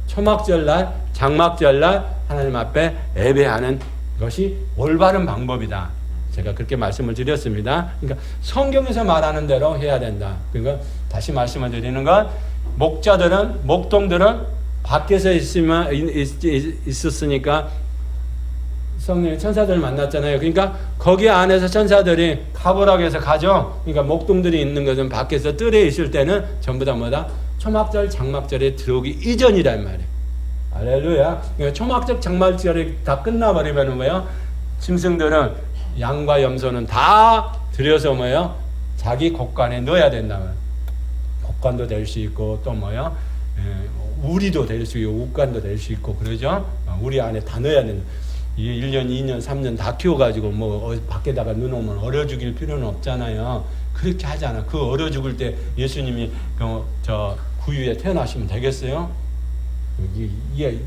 초막절날 장막절날 하나님 앞에 예배하는 것이 올바른 방법이다. 제가 그렇게 말씀을 드렸습니다. 그러니까 성경에서 말하는 대로 해야 된다. 그러니까 다시 말씀을 드리는 건 목동들은 밖에서 있었으니까 성령의 천사들을 만났잖아요. 그러니까 거기 안에서 천사들이 가보라고 가죠. 그러니까 목동들이 있는 것은 밖에서 뜰에 있을 때는 전부 다 뭐다? 초막절, 장막절에 들어오기 이전이란 말이에요. 할렐루야. 그러니까 초막절, 장막절이 다 끝나버리면 뭐예요? 짐승들은 양과 염소는 다 들여서 뭐예요? 자기 곡간에 넣어야 된다면 곡간도 될 수 있고 또 뭐예요? 우리도 될 수 있고 옥간도 될 수 있고 그러죠. 우리 안에 다 넣어야 되는. 1년, 2년, 3년 다 키워가지고 뭐 밖에다가 넣어놓으면 얼어 죽일 필요는 없잖아요. 그렇게 하잖아. 그 얼어 죽을 때 예수님이 저 구유에 태어나시면 되겠어요? 이게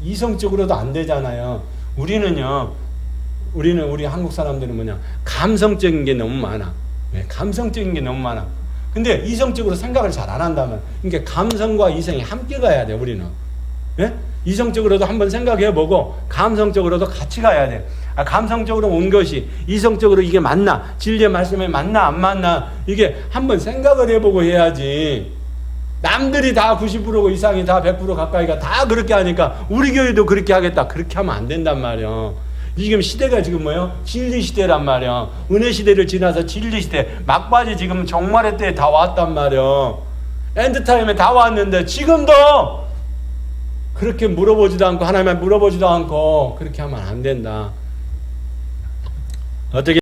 이성적으로도 안 되잖아요. 우리 한국 사람들은 뭐냐, 감성적인 게 너무 많아. 네, 감성적인 게 너무 많아. 근데 이성적으로 생각을 잘 안 한다면, 그러니까 감성과 이성이 함께 가야 돼, 우리는. 네? 이성적으로도 한번 생각해보고 감성적으로도 같이 가야 돼. 감성적으로 온 것이 이성적으로 이게 맞나, 진리의 말씀에 맞나 안 맞나, 이게 한번 생각을 해보고 해야지. 남들이 다 90% 이상이 다 100% 가까이가 다 그렇게 하니까 우리 교회도 그렇게 하겠다, 그렇게 하면 안 된단 말이야. 지금 시대가 지금 뭐예요? 진리 시대란 말이야. 은혜 시대를 지나서 진리 시대, 막바지 지금 종말의 때에 다 왔단 말이야. 엔드타임에 다 왔는데 지금도 그렇게 물어보지도 않고 하나님한테 물어보지도 않고 그렇게 하면 안 된다. 어떻게